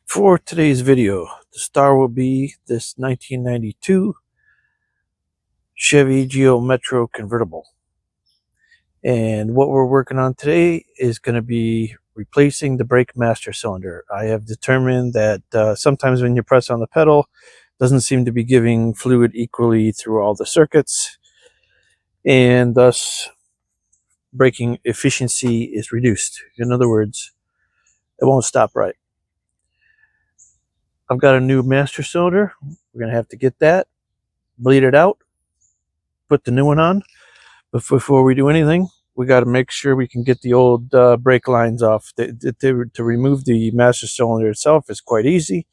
For today's video, the star will be this 1992 Chevy Geo Metro convertible. And what we're working on today is going to be replacing the brake master cylinder. I have determined that sometimes when you press on the pedal, it doesn't seem to be giving fluid equally through all the circuits, and thus braking efficiency is reduced. In other words, it won't stop right. I've got a new master cylinder. We're going to have to get that, bleed it out, put the new one on. But before we do anything, we got to make sure we can get the old brake lines off. To remove the master cylinder itself is quite easy,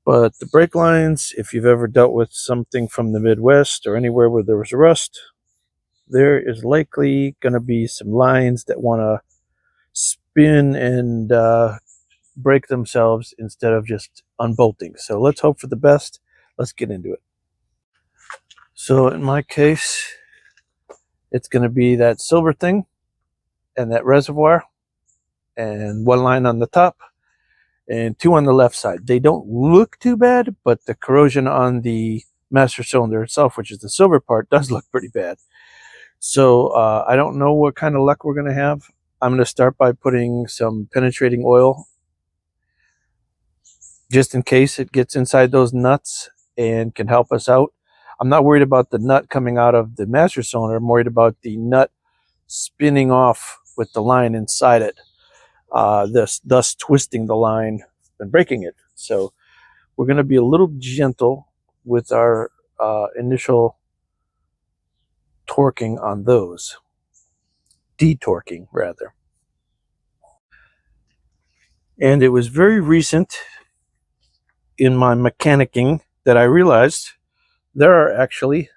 but the brake lines, if you've ever dealt with something from the Midwest or anywhere where there was rust, there is likely going to be some lines that want to spin and break themselves instead of just unbolting. So let's hope for the best. Let's get into it. So in my case, it's going to be that silver thing and that reservoir, and one line on the top and two on the left side. They don't look too bad, but the corrosion on the master cylinder itself, which is the silver part, does look pretty bad. So I don't know what kind of luck we're going to have. I'm going to start by putting some penetrating oil just in case it gets inside those nuts and can help us out. I'm not worried about the nut coming out of the master cylinder. I'm worried about the nut spinning off with the line inside it, thus twisting the line and breaking it. So we're going to be a little gentle with our initial torquing on those. Detorquing, rather. And it was very recent in my mechanicking that I realized there are actually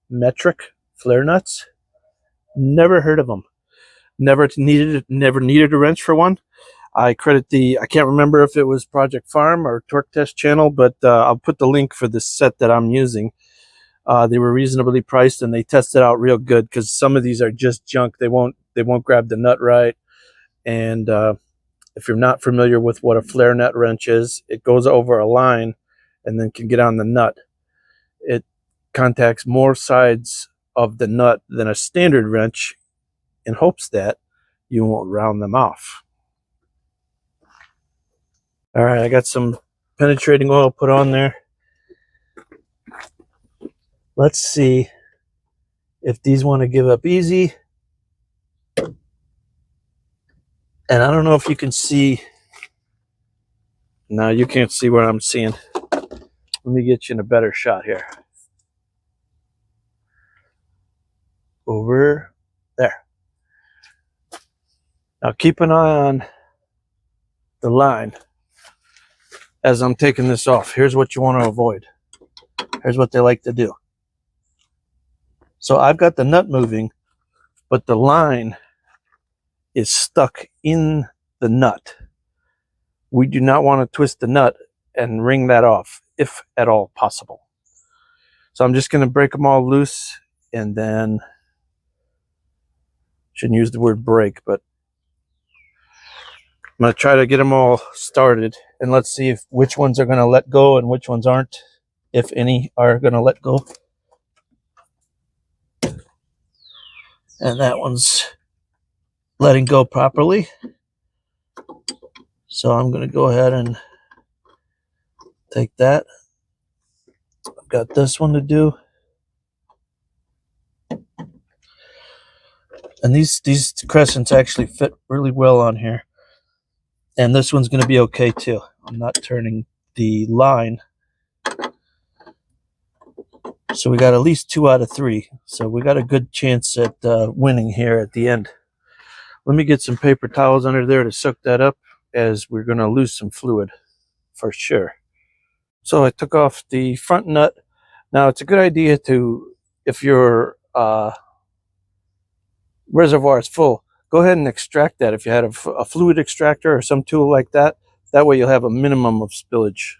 metric flare nuts. Never heard of them. Never needed a wrench for one. I credit I can't remember if it was Project Farm or Torque Test Channel, but I'll put the link for the set that I'm using. They were reasonably priced and they tested out real good, because some of these are just junk. They won't grab the nut right. And if you're not familiar with what a flare nut wrench is, it goes over a line and then can get on the nut. It contacts more sides of the nut than a standard wrench in hopes that you won't round them off. All right, I got some penetrating oil put on there. Let's see if these want to give up easy. And I don't know if you can see. No, you can't see what I'm seeing. Let me get you in a better shot here. Over there. Now keep an eye on the line as I'm taking this off. Here's what you want to avoid. Here's what they like to do. So I've got the nut moving, but the line is stuck in the nut. We do not want to twist the nut and wring that off, if at all possible. So I'm just going to break them all loose, and then shouldn't use the word break, but I'm going to try to get them all started, and let's see which ones are going to let go and which ones aren't, if any are going to let go. And that one's letting go properly. So I'm going to go ahead and take that. I've got this one to do. And these crescents actually fit really well on here. And this one's going to be okay too. I'm not turning the line. So we got at least 2 out of 3. So we got a good chance at winning here at the end. Let me get some paper towels under there to soak that up, as we're going to lose some fluid for sure. So I took off the front nut. Now it's a good idea to, if your reservoir is full, go ahead and extract that. If you had a fluid extractor or some tool like that, that way you'll have a minimum of spillage.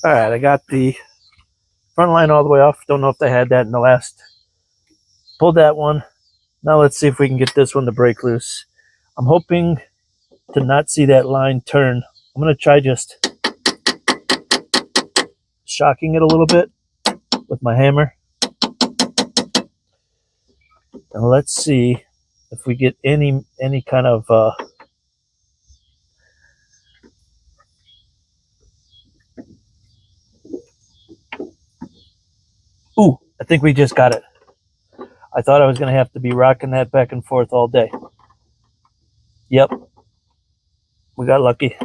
All right, I got the front line all the way off. Don't know if they had that in the last. Pulled that one. Now let's see if we can get this one to break loose. I'm hoping to not see that line turn I'm going to try just shocking it a little bit with my hammer. And let's see if we get any kind of ooh, I think we just got it. I thought I was going to have to be rocking that back and forth all day. Yep, we got lucky.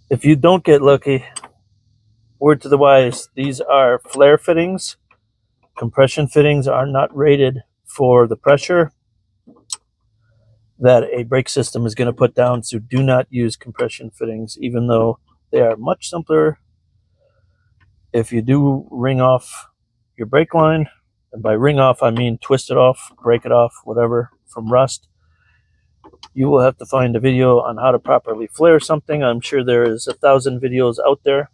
If you don't get lucky, word to the wise, these are flare fittings. Compression fittings are not rated for the pressure that a brake system is going to put down, so do not use compression fittings, even though they are much simpler. If you do ring off your brake line, and by ring off I mean twist it off, break it off, whatever, from rust, you will have to find a video on how to properly flare something. I'm sure there is 1,000 videos out there.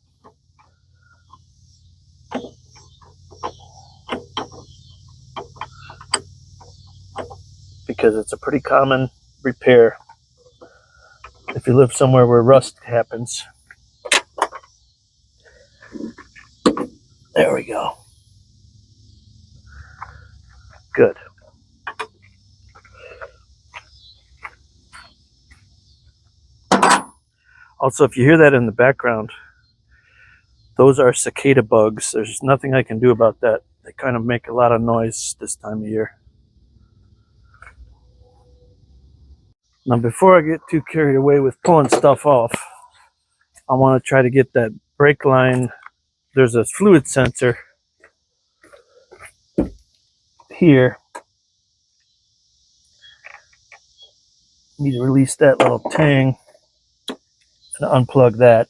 Because it's a pretty common repair if you live somewhere where rust happens. There we go. Good. Also, if you hear that in the background, those are cicada bugs. There's nothing I can do about that. They kind of make a lot of noise this time of year. Now, before I get too carried away with pulling stuff off, I want to try to get that brake line. There's a fluid sensor here. Need to release that little tang and unplug that.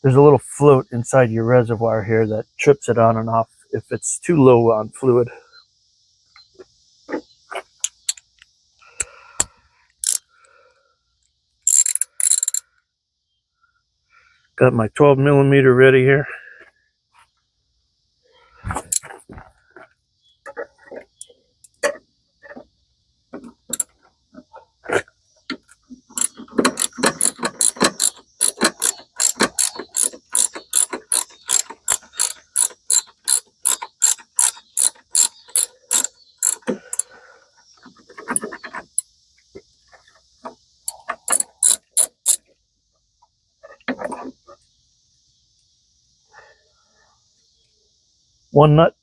There's a little float inside your reservoir here that trips it on and off if it's too low on fluid. Got my 12mm ready here. One nut.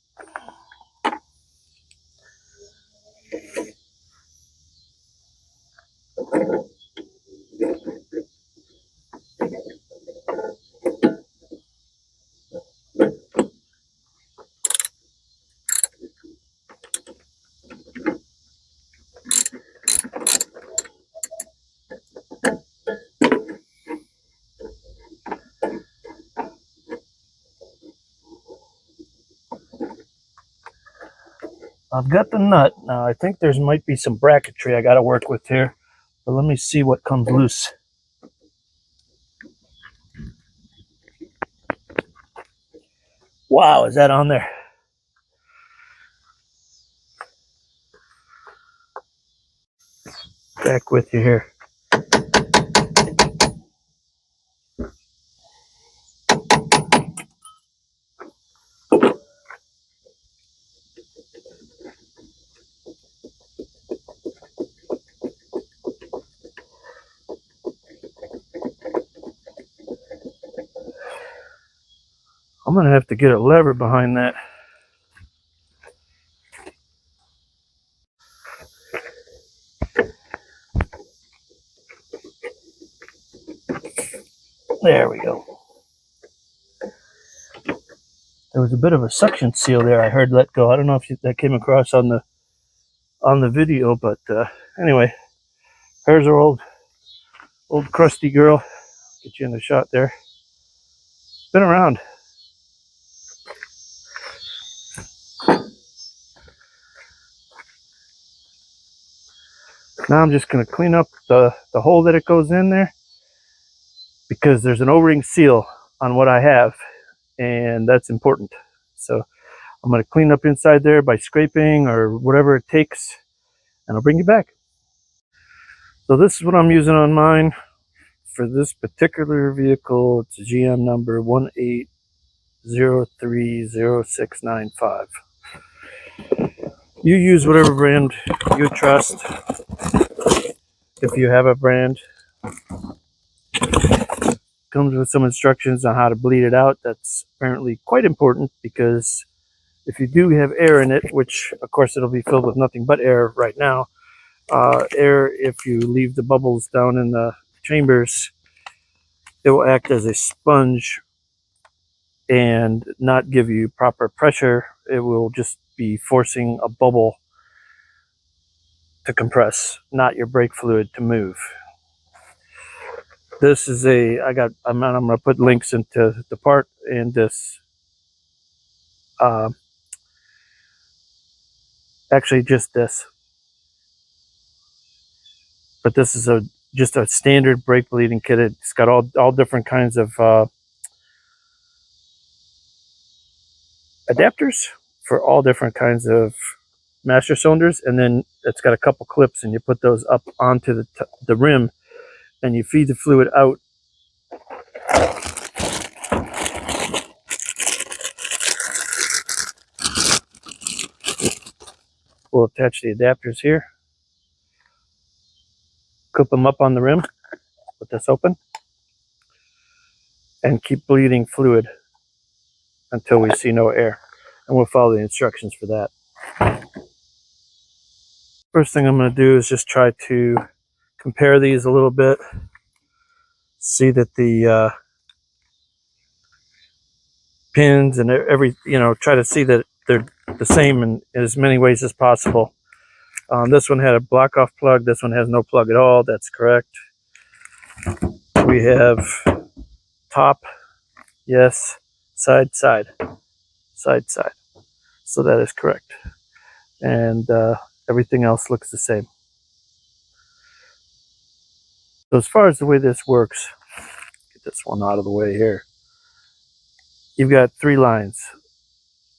I've got the nut. Now I think there might be some bracketry I got to work with here, but let me see what comes loose. Wow, is that on there? Back with you here. I'm going to have to get a lever behind that. There we go. There was a bit of a suction seal there I heard let go. I don't know if that came across on the video, but anyway, there's our old crusty girl. Get you in the shot there. Been around. Now I'm just going to clean up the hole that it goes in there, because there's an O-ring seal on what I have, and that's important. So I'm going to clean up inside there by scraping or whatever it takes, and I'll bring you back. So this is what I'm using on mine. for this particular vehicle, it's a GM number 18030695. You use whatever brand you trust. If you have a brand, comes with some instructions on how to bleed it out. That's apparently quite important, because if you do have air in it, which of course it'll be filled with nothing but air right now, air, if you leave the bubbles down in the chambers, it will act as a sponge and not give you proper pressure. It will just be forcing a bubble to compress, not your brake fluid to move. This is I'm going to put links into the part and this, actually just this, but this is just a standard brake bleeding kit. It's got all different kinds of adapters for all different kinds of master cylinders, and then it's got a couple clips, and you put those up onto the rim, and you feed the fluid out. We'll attach the adapters here, clip them up on the rim, put this open, and keep bleeding fluid until we see no air, and we'll follow the instructions for that. First thing I'm going to do is just try to compare these a little bit, see that the pins and try to see that they're the same in as many ways as possible. This one had a block off plug, this one has no plug at all. That's correct. We have top, yes, side, side, side, side. So that is correct. And everything else looks the same. So as far as the way this works, get this one out of the way here. You've got 3 lines.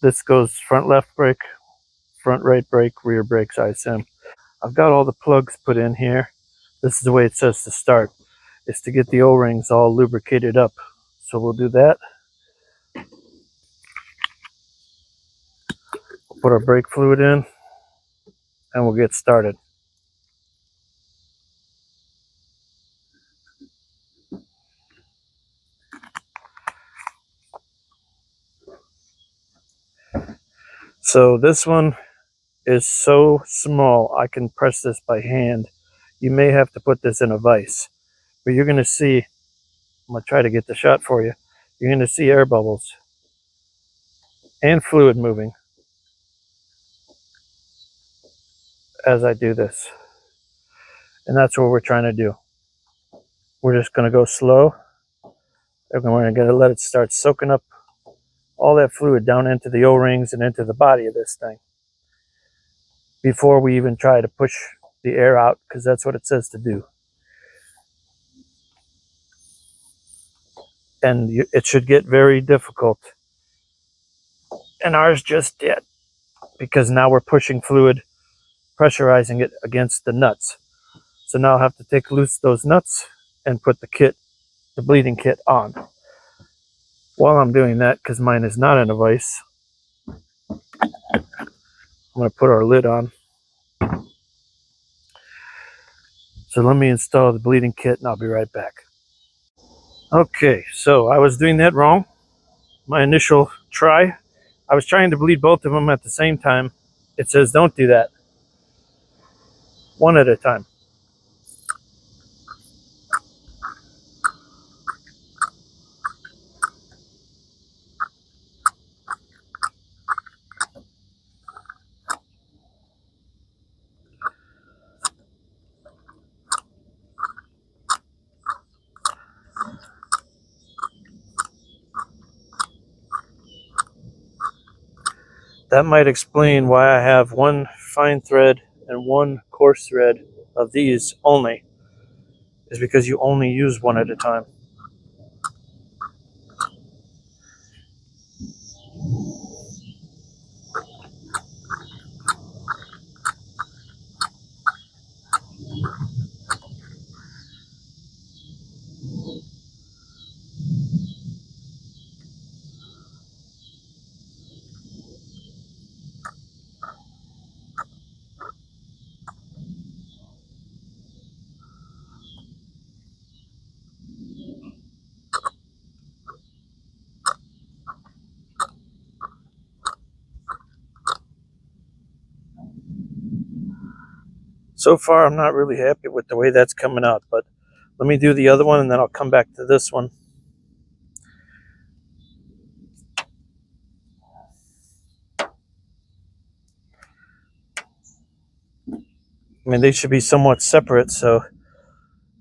This goes front left brake, front right brake, rear brakes, ISM. I've got all the plugs put in here. This is the way it says to start. It's to get the O-rings all lubricated up. So we'll do that. We'll put our brake fluid in, and we'll get started. So this one is so small, I can press this by hand. You may have to put this in a vise, but you're going to see, I'm going to try to get the shot for you. You're going to see air bubbles and fluid moving as I do this. And that's what we're trying to do. We're just going to go slow, and we're going to let it start soaking up all that fluid down into the O-rings and into the body of this thing before we even try to push the air out, because that's what it says to do. And it should get very difficult. And ours just did, because now we're pushing fluid, pressurizing it against the nuts. So now I'll have to take loose those nuts and put the bleeding kit on. While I'm doing that, because mine is not in a vise, I'm going to put our lid on. So let me install the bleeding kit, and I'll be right back. Okay, so I was doing that wrong. My initial try, I was trying to bleed both of them at the same time. It says don't do that. One at a time. That might explain why I have one fine thread and one coarse thread of these only, is because you only use one at a time. So far, I'm not really happy with the way that's coming out, but let me do the other one and then I'll come back to this one. I mean, they should be somewhat separate, so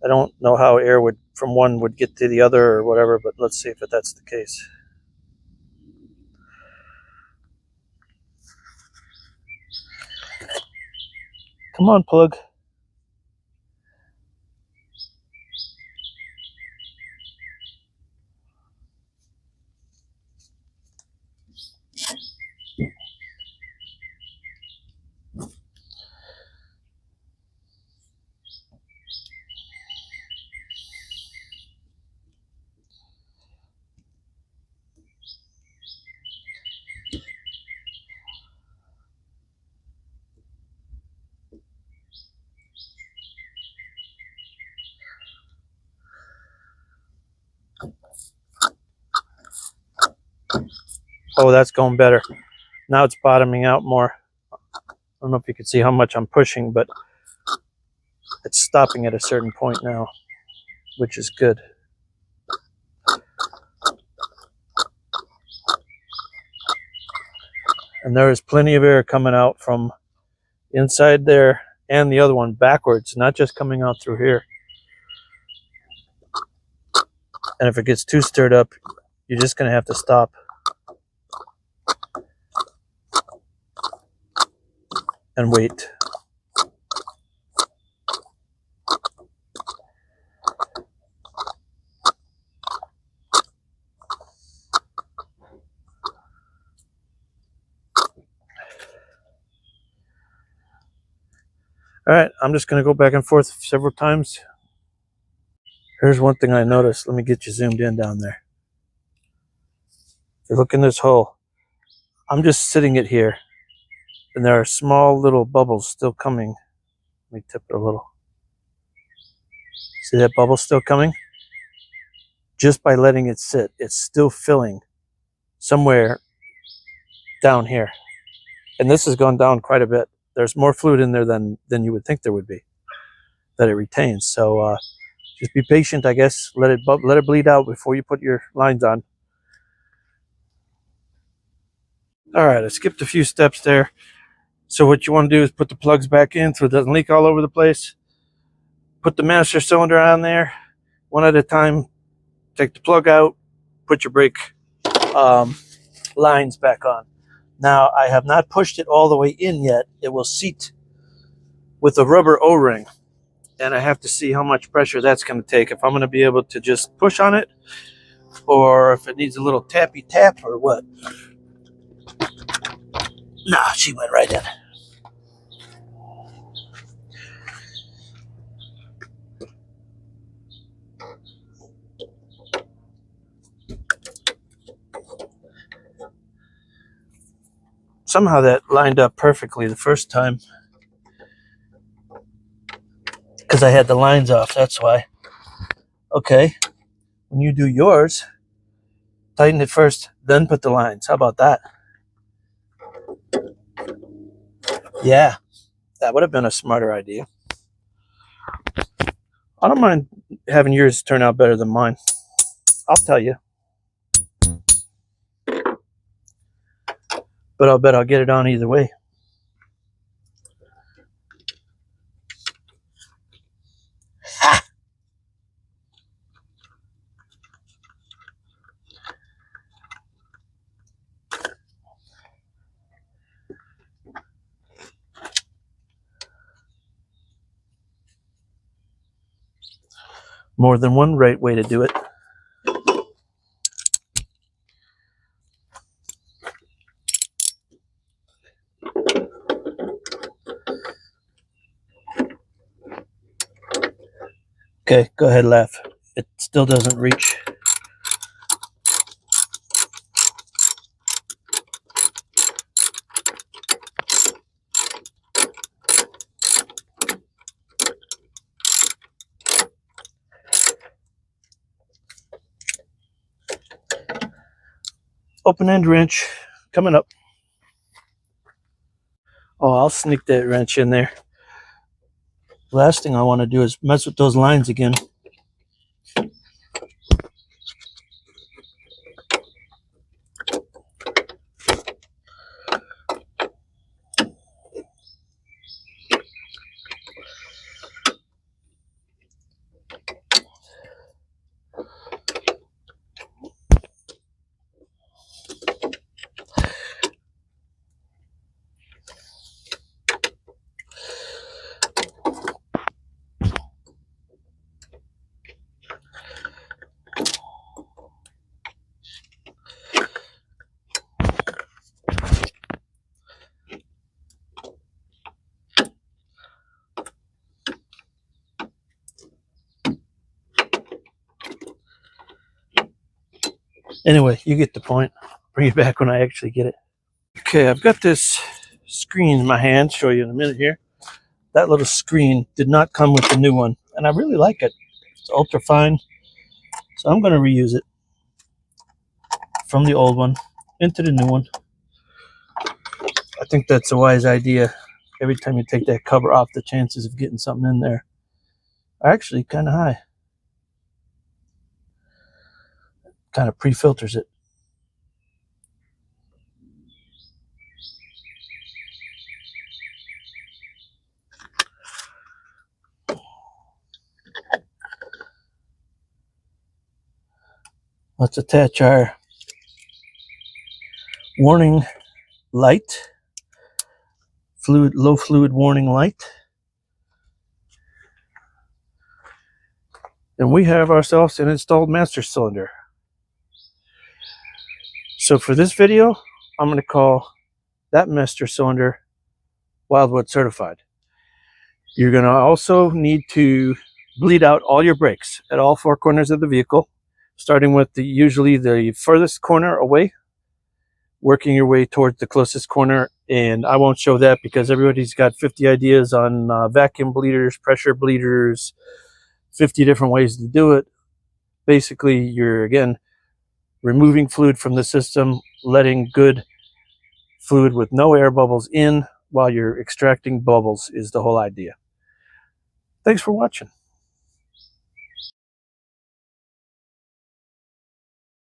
I don't know how air would from one would get to the other or whatever, but let's see if that's the case. Come on, plug. Oh, that's going better. Now it's bottoming out more. I don't know if you can see how much I'm pushing, but it's stopping at a certain point now, which is good. And there is plenty of air coming out from inside there and the other one backwards, not just coming out through here. And if it gets too stirred up, you're just going to have to stop. And wait. All right, I'm just going to go back and forth several times. Here's one thing I noticed. Let me get you zoomed in down there. If you look in this hole, I'm just sitting it here, and there are small little bubbles still coming. Let me tip it a little. See that bubble still coming? Just by letting it sit, it's still filling somewhere down here. And this has gone down quite a bit. There's more fluid in there than you would think there would be, that it retains. So just be patient, I guess. Let it bleed out before you put your lines on. All right, I skipped a few steps there. So what you want to do is put the plugs back in so it doesn't leak all over the place. Put the master cylinder on there, one at a time. Take the plug out, put your brake lines back on. Now, I have not pushed it all the way in yet. It will seat with a rubber O-ring, and I have to see how much pressure that's going to take, if I'm going to be able to just push on it, or if it needs a little tappy tap or what. Nah, she went right in. Somehow that lined up perfectly the first time, because I had the lines off, that's why. Okay, when you do yours, tighten it first, then put the lines. How about that? Yeah, that would have been a smarter idea. I don't mind having yours turn out better than mine. I'll tell you. But I'll bet I'll get it on either way. Ha! More than one right way to do it. Okay, go ahead, laugh. It still doesn't reach. Open end wrench coming up. Oh, I'll sneak that wrench in there. The last thing I want to do is mess with those lines again. Anyway, you get the point. Bring it back when I actually get it. Okay, I've got this screen in my hand. Show you in a minute here. That little screen did not come with the new one, and I really like it. It's ultra fine, so I'm going to reuse it from the old one into the new one. I think that's a wise idea. Every time you take that cover off, the chances of getting something in there are actually kind of high. Kind of pre-filters it. Let's attach our warning light, low fluid warning light. And we have ourselves an installed master cylinder. So for this video, I'm going to call that master cylinder Wildwood certified. You're going to also need to bleed out all your brakes at all four corners of the vehicle, starting with usually the furthest corner away, working your way towards the closest corner. And I won't show that because everybody's got 50 ideas on vacuum bleeders, pressure bleeders, 50 different ways to do it. Basically, you're, again, removing fluid from the system, letting good fluid with no air bubbles in while you're extracting bubbles is the whole idea. Thanks for watching.